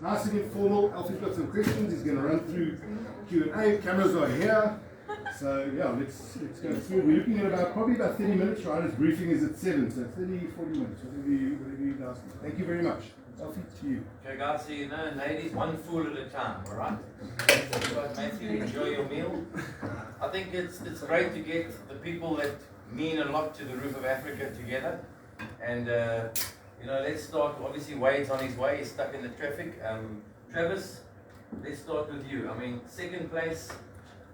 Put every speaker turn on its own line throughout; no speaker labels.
Nice and informal. Alfie's got some questions. He's going to run through Q&A. Cameras are here. So yeah, let's go through. We're looking at probably about 30 minutes, right? His briefing is at 7, so 30, 40 minutes, whatever you guys think. Thank you very much. Alfie, to you.
Okay guys, so you know, ladies, one fool at a time, alright? Matthew, enjoy your meal. I think it's great to get the people that mean a lot to the Roof of Africa together. And you know, let's start. Obviously Wade's on his way, he's stuck in the traffic. Travis, let's start with you. I mean, second place,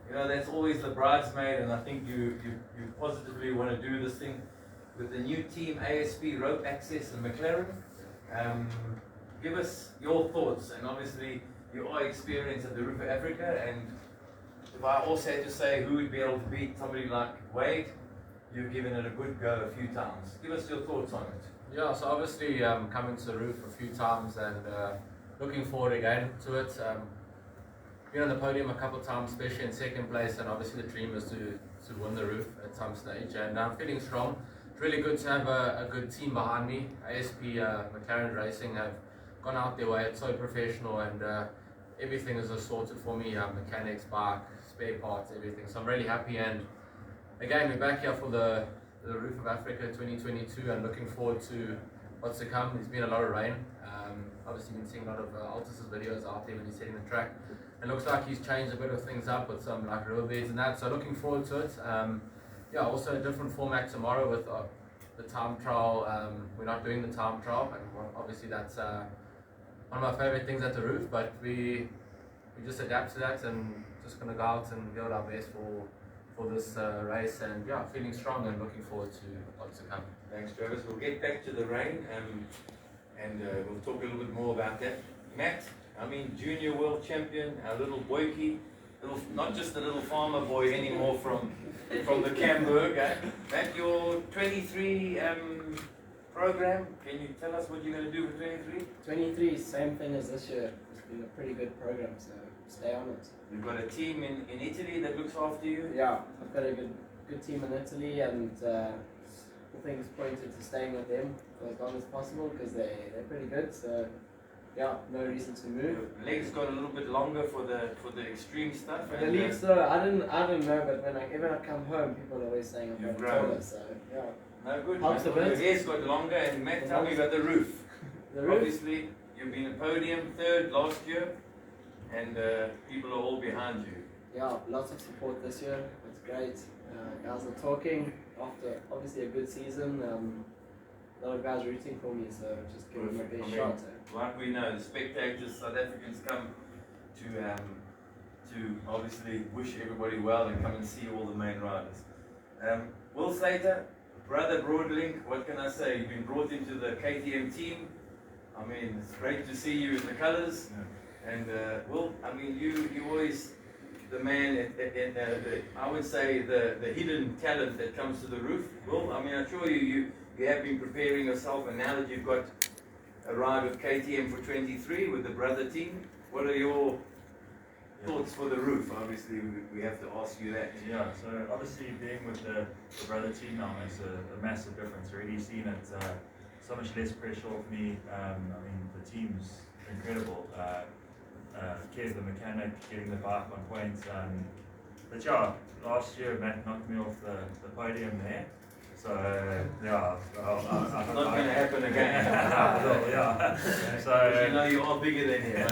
you know, that's always the bridesmaid, and I think you positively want to do this thing with the new team, ASP, Rope Access and McLaren. Give us your thoughts, and obviously you are experienced at the Roof of Africa, and if I also had to say who would be able to beat somebody like Wade, you've given it a good go a few times. Give us your thoughts on it.
Yeah, so obviously coming to the Roof a few times and looking forward again to it. Been on the podium a couple of times, especially in second place, and obviously the dream is to win the Roof at some stage, and I'm feeling strong. It's really good to have a good team behind me. ASP McLaren Racing have gone out their way. It's so professional, and everything is sorted for me, mechanics, bike, spare parts, everything. So I'm really happy, and again we're back here for the Roof of Africa 2022 and looking forward to what's to come. There's been a lot of rain. Obviously been seeing a lot of Altus's videos out there when he's setting the track. It looks like he's changed a bit of things up with some like riverbeds and that, so looking forward to it. Yeah, also a different format tomorrow with the time trial. We're not doing the time trial, and obviously that's one of my favorite things at the Roof, but we just adapt to that and just going to go out and build our best for this race, and yeah, feeling strong and looking forward to what's to come.
Thanks, Travis. We'll get back to the rain, and we'll talk a little bit more about that. Matt, I mean, junior world champion, our little boykie, not just a little farmer boy anymore from the Camberg. Matt, your 23 program, can you tell us what you're going to do with 23?
23, same thing as this year. It's been a pretty good program, so stay on it.
You've got a team in Italy that looks after you?
Yeah, I've got a good team in Italy, and all things pointed to staying with them for as long as possible because they're pretty good. So yeah, no reason to move.
Your legs got a little bit longer for the extreme stuff.
I believe so. I didn't know, but whenever I come home, people are always saying I'm taller. So yeah.
No good.
Helps a bit.
Your hair's got longer, and Matt, tell me about the Roof.
The Roof?
Obviously, you've been a podium third last year, and people are all behind you.
Yeah, lots of support this year. It's great. Guys are talking after obviously a good season. A lot of guys rooting for me, so just give them a big shot.
Like we know, the spectators, South Africans come to obviously wish everybody well and come and see all the main riders. Will Slater, brother Broadlink, what can I say? You've been brought into the KTM team. I mean, it's great to see you in the colours. Yeah. And Will, I mean, you always the man, I would say the hidden talent that comes to the Roof. Will, I mean, I'm sure you have been preparing yourself, and now that you've got a ride with KTM for 23 with the brother team, what are your thoughts for the Roof? Obviously, we have to ask you that.
Yeah, so obviously being with the brother team now makes a massive difference. Already seen it, so much less pressure off me. I mean, the team's incredible. Kev, the mechanic, getting the bike on point. But yeah, last year Matt knocked me off the podium there. So yeah,
it's not going to happen again.
Well, yeah. So
you know you are bigger than him.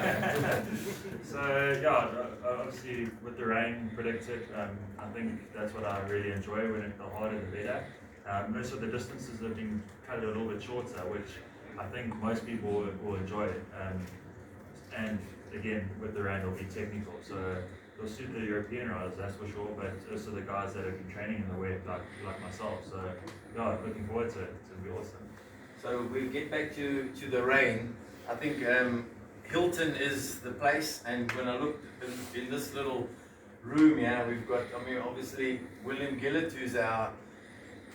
So yeah, obviously with the rain predicted, I think that's what I really enjoy. When the harder the better. Most of the distances have been cut a little bit shorter, which I think most people will enjoy. And again, with the rain, it'll be technical, so it'll suit the European riders, that's for sure, but also the guys that have been training in the wet, like myself. So yeah, looking forward to it. It'll be awesome.
So we'll get back to the rain. I think Hilton is the place, and when I look in this little room here, we've got, I mean, obviously William Gillett, who's our,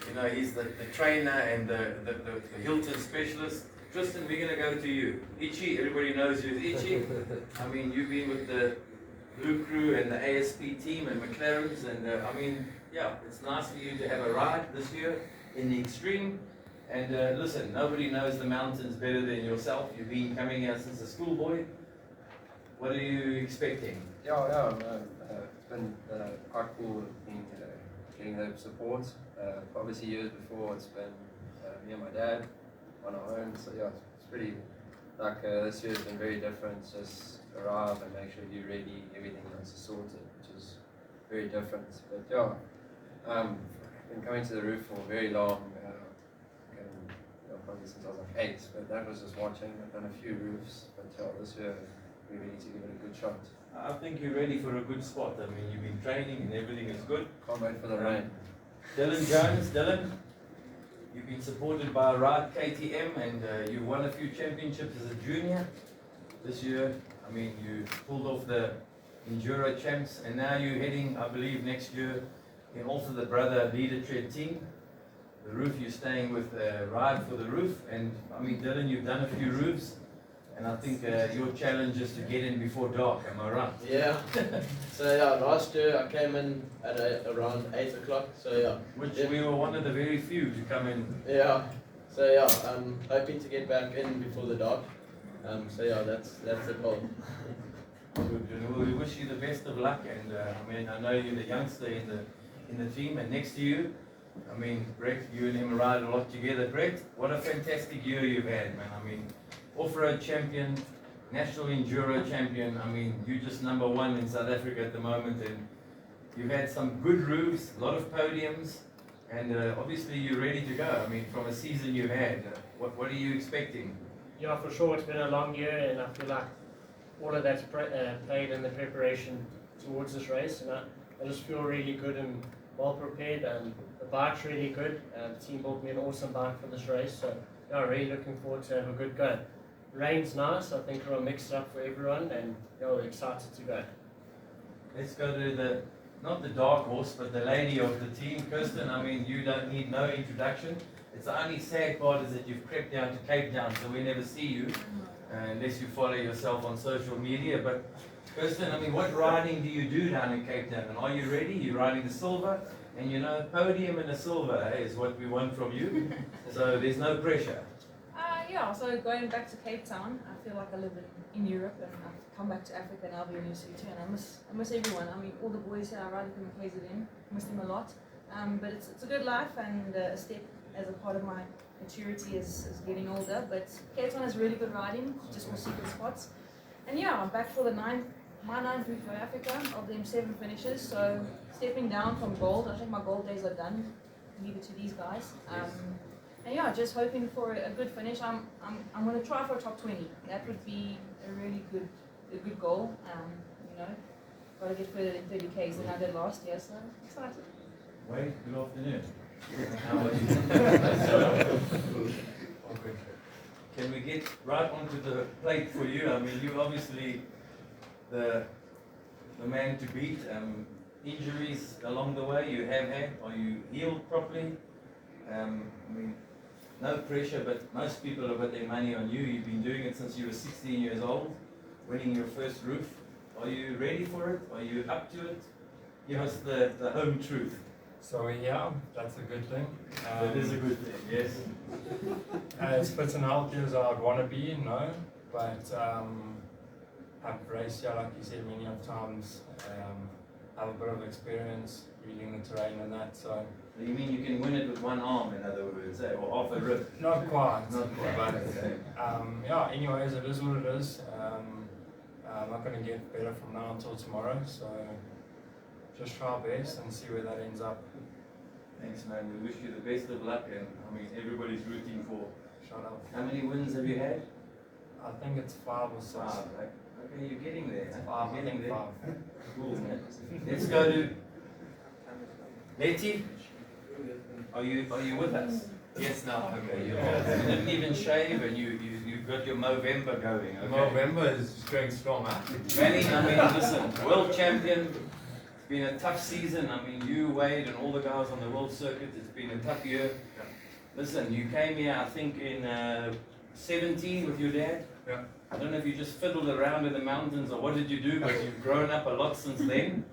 you know, he's the trainer and the Hilton specialist. Kirsten, we're going to go to you. Itchy, everybody knows you as Itchy. I mean, you've been with the Blue Crew and the ASP team and McLaren's, and I mean, yeah, it's nice for you to have a ride this year in the extreme. And listen, nobody knows the mountains better than yourself. You've been coming here since a schoolboy. What are you expecting?
Yeah, it's been quite cool getting the support. Obviously years before it's been me and my dad on our own, so yeah, it's pretty, this year's been very different. Just arrive and make sure you're ready, everything else is sorted, which is very different. But yeah, been coming to the roof for very long, probably since I was like 8, but that was just watching. I've done a few roofs, but yeah, this year we really need to give it a good shot.
I think you're ready for a good spot. I mean, you've been training and everything is good.
Can't wait for the rain.
Dylan Jones, Dylan, you've been supported by Ride KTM and you won a few championships as a junior this year. I mean, you pulled off the Enduro champs and now you're heading, I believe, next year in also the brother leader tread team. The roof you're staying with Ride for the roof, and I mean, Dylan, you've done a few roofs. And I think your challenge is to get in before dark, am I right?
Yeah. So yeah, last year I came in at around 8 o'clock. So yeah.
Which we were one of the very few to come in.
Yeah. So yeah, I'm hoping to get back in before the dark. So yeah, that's the goal.
Good. We wish you the best of luck, and I mean, I know you're the youngster in the team, and next to you, I mean, Brett, you and him ride a lot together. Brett, what a fantastic year you've had, man. I mean, off-road champion, national enduro champion. I mean, you're just #1 in South Africa at the moment, and you've had some good roofs, a lot of podiums, and obviously you're ready to go. I mean, from a season you've had, what are you expecting?
Yeah, for sure. It's been a long year, and I feel like all of that's played in the preparation towards this race, and I just feel really good and well prepared. And the bike's really good. The team built me an awesome bike for this race, so yeah, really looking forward to have a good go. Rain's nice. I think we'll mix it up for everyone, and yeah, we're excited to go.
Let's go to not the dark horse, but the lady of the team, Kirsten. I mean, you don't need no introduction. It's the only sad part is that you've crept down to Cape Town, so we never see you, unless you follow yourself on social media. But Kirsten, I mean, what riding do you do down in Cape Town? And are you ready? You're riding the silver, and you know, podium and a silver is what we want from you. So there's no pressure.
Yeah, so going back to Cape Town, I feel like I live in Europe, and I've come back to Africa and I'll be in UC2, and I miss everyone. I mean, all the boys here, I ride with them in KZN, miss them a lot. But it's a good life, and a step as a part of my maturity is getting older. But Cape Town is really good riding, just for secret spots. And yeah, I'm back for my ninth week for Africa, of them 7 finishes, so stepping down from gold. I think my gold days are done, leave it to these guys. And yeah, just hoping for a good finish. I'm going to try for a top 20. That would be a really good goal. You know, got to get further than 30 Ks than I did last year, so excited.
Wade, good afternoon. How are you? Can we get right onto the plate for you? I mean, you're obviously the man to beat. Injuries along the way you have had. Are you healed properly? I mean, no pressure, but most people have got their money on you. You've been doing it since you were 16 years old, winning your first roof. Are you ready for it? Are you up to it? Give us the home truth.
So yeah, that's a good thing.
It is a good thing, yes.
As fit and healthy as I'd want to be, no, but I've raced here, like you said, many of times. Have a bit of experience reading the terrain and that, so.
You mean you can win it with one arm, in other words, or off a rip?
Not quite.
Not quite.
But
Okay.
yeah, anyways, it is what it is. I'm not going to get better from now until tomorrow, so just try our best and see where that ends up.
Thanks, man. We wish you the best of luck, and I mean, everybody's rooting for.
Shut up.
How many wins have you had?
I think it's 5 or 6.
Okay, you're getting there.
It's
Huh?
5,
You're
I
getting
think
there.
5.
Cool, man. Let's go to Letty. Are you with us?
Yes, now.
Okay, you didn't even shave, and you've got your Movember going. Okay.
Movember is going strong, huh?
Manny, I mean, listen, world champion. It's been a tough season. I mean, you, Wade, and all the guys on the world circuit. It's been a tough year. Listen, you came here, I think, in 17 with your dad.
Yeah.
I don't know if you just fiddled around in the mountains or what did you do, but you've grown up a lot since then.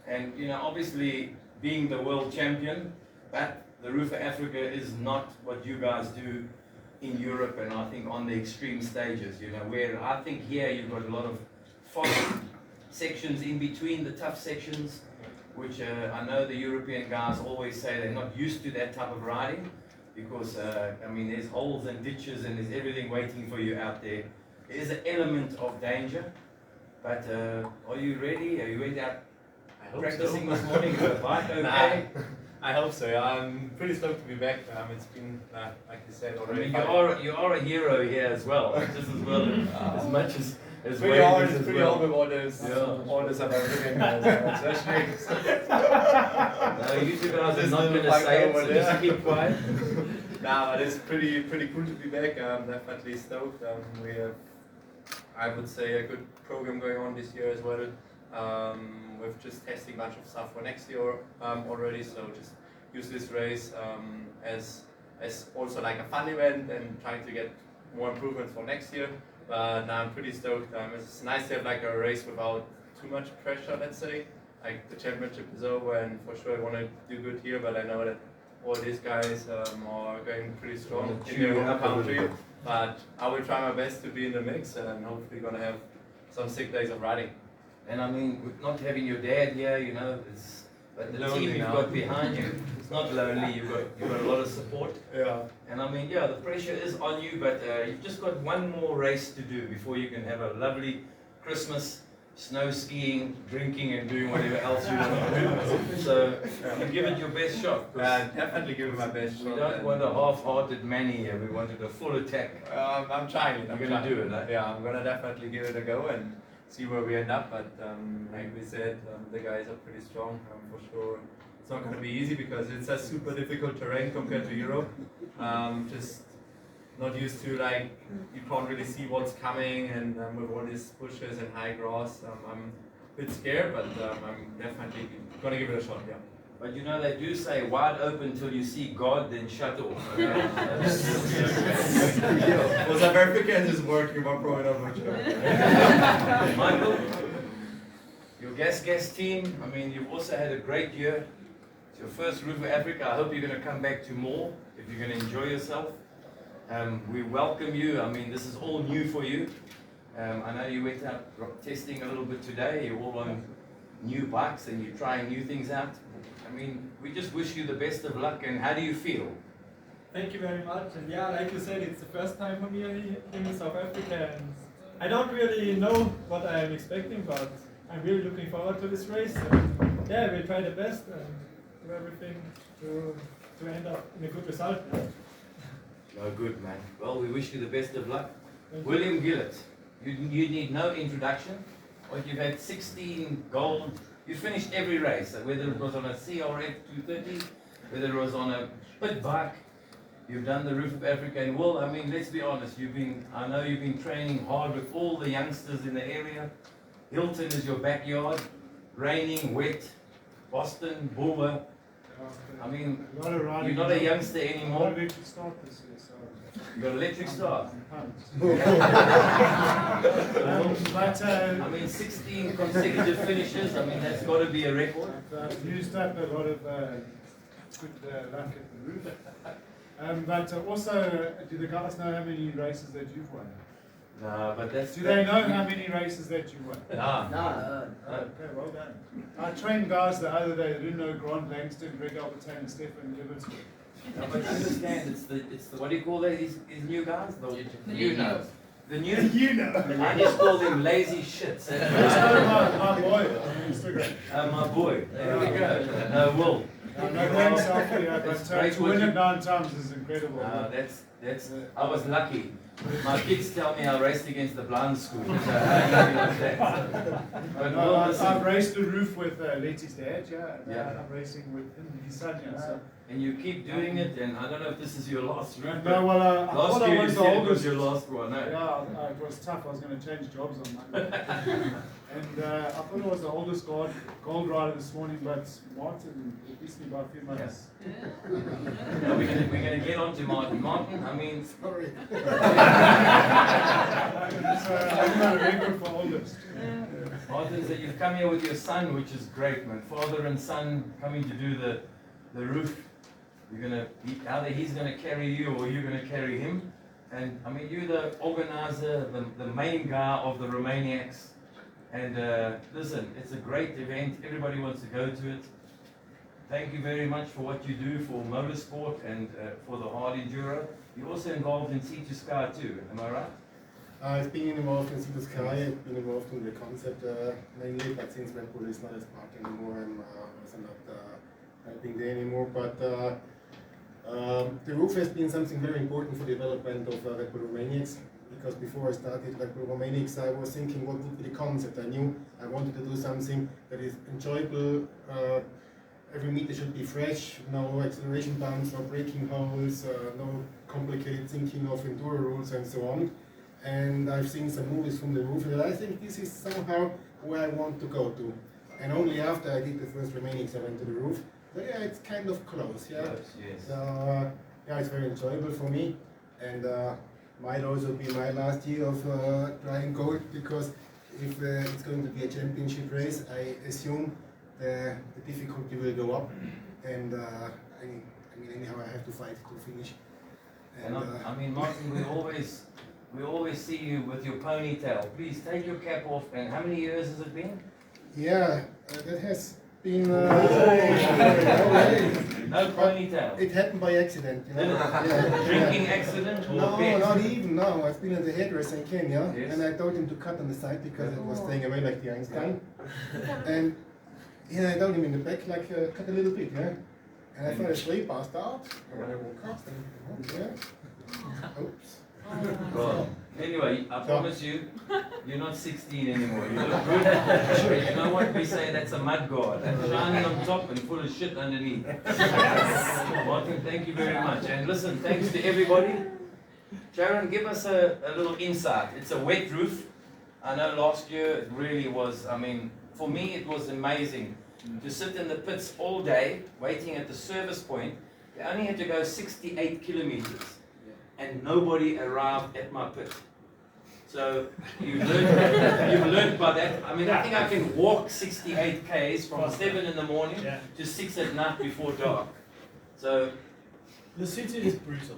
And, you know, obviously being the world champion, but the Roof of Africa is not what you guys do in Europe and I think on the extreme stages, you know, where I think here you've got a lot of fast sections in between the tough sections, which I know the European guys always say they're not used to that type of riding because, I mean, there's holes and ditches and there's everything waiting for you out there. There is an element of danger, but are you ready? Are you went out practicing this morning with the bike okay?
I hope so. Yeah. I'm pretty stoked to be back. It's been, like you said,
I
already.
mean, you are a hero here as well, just as well as much as
pretty hard. It's pretty hard with all the South African guys, especially.
No, you two guys are not going to say it, so just keep quiet.
Nah, but it's pretty cool to be back. I'm definitely stoked. We have, I would say, a good program going on this year as well. We're just testing a bunch of stuff for next year already, so just use this race as also like a fun event and trying to get more improvements for next year. But I'm pretty stoked. It's nice to have like a race without too much pressure, let's say. Like the championship is over and for sure I want to do good here, but I know that all these guys are going pretty strong in their own country. But I will try my best to be in the mix and hopefully gonna have some sick days of riding.
And I mean, with not having your dad here, you know, but the
Lonely
team you've
now.
got behind you, it's not lonely, you've got a lot of support.
Yeah.
And I mean, yeah, the pressure is on you, but you've just got one more race to do before you can have a lovely Christmas, snow skiing, drinking and doing whatever else you want to do. So you give it your best shot.
Definitely give it my best
We
shot.
don't want a half-hearted Manny here, we wanted a full attack.
I'm trying it.
You're going to do it, eh?
Yeah, I'm gonna definitely give it a go and see where we end up. But like we said, the guys are pretty strong for sure. It's not gonna be easy because it's a super difficult terrain compared to Europe. Just not used to, like, you can't really see what's coming, and with all these bushes and high grass, I'm a bit scared, but I'm definitely gonna give it a shot. Yeah.
But you know, they do say wide open till you see God, then shut off.
Well, South Africans is working, but probably not much.
Michael, your gas team, I mean, you've also had a great year. It's your first Roof of Africa. I hope you're going to come back to more, if you're going to enjoy yourself. We welcome you. I mean, this is all new for you. I know you went out testing a little bit today. You're all on new bikes and you're trying new things out. I mean, we just wish you the best of luck. And how do you feel?
Thank you very much. And yeah, like you said, it's the first time for me in South Africa, and I don't really know what I am expecting, but I'm really looking forward to this race. And yeah, we'll try the best and do everything to end up in a good result.
Oh, good, man. Well, we wish you the best of luck.
Thank you.
William Gillett, you need no introduction. Well, you've had 16 gold. You finished every race, whether it was on a CRF 230, whether it was on a pit bike. You've done the Roof of Africa, and well, I mean, let's be honest. I know you've been training hard with all the youngsters in the area. Hilton is your backyard. Raining, wet, Boston, Bulwer. I mean, you're not a youngster anymore. You got electric start. I mean, 16 consecutive finishes. I mean, that's got to be a record.
I've used up a lot of good luck at the roof. But also, do the guys know how many races that you've won?
No, but that's.
Do they know how many races that you won?
No.
Okay, well done. I trained guys the other day that didn't know Grant Langston, Greg Albertine, and Stefan Gillett.
No, but understand, it's the what do you call these new guys? The new know. The new.
You know.
I just call them lazy shits.
My boy on Instagram.
My boy. There we go. Will.
No thanks, Alfie, but to win it 9 times is incredible.
That's. I was lucky. My kids tell me I raced against the blind school. So
I've raced the roof with Letty's dad, yeah. I'm racing with his son, yeah. So.
And you keep doing it, and I don't know if this is your last roof.
No, well, I
last
thought
year
I was
you
the
said it
oldest.
was your last one. No?
Yeah, it was tough. I was going to change jobs on Monday. And I thought I was the oldest gold rider this morning, but Martin beat me by a few months.
No, we're going to get on to Martin. Martin, I mean...
Sorry. I'm not a record for oldest.
Martin, so you've come here with your son, which is great, man. Father and son coming to do the roof. Either he's going to carry you or you're going to carry him. And I mean, you're the organizer, the main guy of the Romaniacs. And listen, it's a great event. Everybody wants to go to it. Thank you very much for what you do for motorsport and for the hard enduro. You're also involved in Sea to Sky too, am I right?
I've been involved in Sea to Sky, I've been involved in the concept mainly, but since Red Bull is not as part anymore, I'm also not helping there anymore. But the roof has been something very important for the development of Red Bull Romanics, because before I started Red Bull Romanics, I was thinking what would be the concept. I knew I wanted to do something that is enjoyable. Every meter should be fresh, no acceleration bumps, no braking holes, no complicated thinking of enduro rules and so on. And I've seen some movies from the roof, and I think this is somehow where I want to go to. And only after I did the first Romanics, I went to the roof. So yeah, it's kind of close, yeah.
Yes.
So yeah, it's very enjoyable for me, and might also be my last year of trying gold, because if it's going to be a championship race, I assume the difficulty will go up, and I mean anyhow I have to fight to finish.
And I mean, Martin, we always see you with your ponytail. Please take your cap off. And how many years has it been?
Yeah, that has been.
No ponytail.
It happened by accident, you know. Yeah.
Drinking accident or
No,
bet?
not even. No, I've been at the hairdresser in Kenya,
Yes.
and I told him to cut on the side because it was staying away like the Einstein. And yeah, I told him in the back, like cut a little bit, yeah. And I fell asleep, passed out, and when I woke up, yeah. Oops.
Well, anyway, I promise you, you're not 16 anymore. You look good. You know what we say? That's a mud guard. That's shining on top and full of shit underneath. Martin, thank you very much. And listen, thanks to everybody. Sharon, give us a little insight. It's a wet roof. I know last year it really was, I mean, for me it was amazing to sit in the pits all day waiting at the service point. You only had to go 68 kilometers. And nobody arrived at my pit. So you've learned by that. I mean, I think I can walk 68 Ks from 7 in the morning to 6 at night before dark. So
Lesotho is brutal.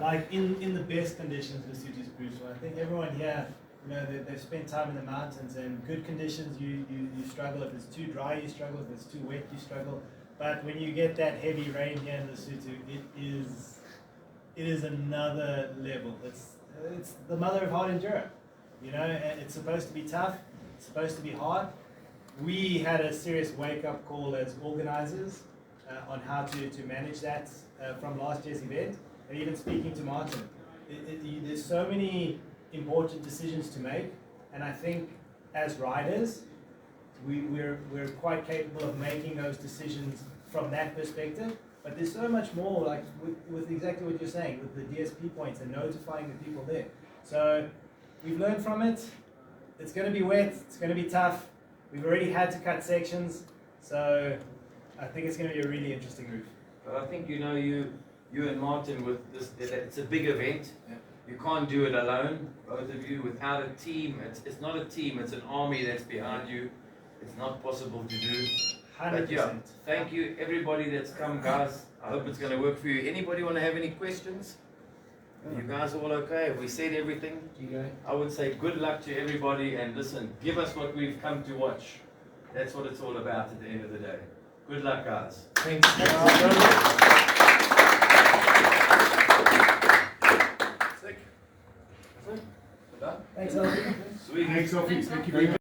Like in the best conditions, Lesotho is brutal. I think everyone here, you know, they've spent time in the mountains, and good conditions you struggle. If it's too dry, you struggle. If it's too wet, you struggle. But when you get that heavy rain here in Lesotho, it is another level. It's the mother of hard enduro. You know, and it's supposed to be tough. It's supposed to be hard. We had a serious wake-up call as organizers on how to manage that from last year's event. And even speaking to Martin, there's so many important decisions to make, and I think as riders, we're quite capable of making those decisions from that perspective. But there's so much more, like with exactly what you're saying, with the DSP points and notifying the people there. So we've learned from it. It's going to be wet. It's going to be tough. We've already had to cut sections. So I think it's going to be a really interesting roof.
But I think, you know, you and Martin, with this, it's a big event. You can't do it alone, both of you, without a team. It's not a team, it's an army that's behind you. It's not possible to do.
100%.
But yeah, thank you everybody that's come, guys. I hope it's going to work for you. Anybody want to have any questions? Are you guys all okay? Have we said everything? I would say good luck to everybody, and listen, give us what we've come to watch. That's what it's all about at the end of the day. Good luck, guys.
Thanks.
Sick. Done?
Thanks, Alfie.
Sweet.
Thanks, Alfie. Thank you very much.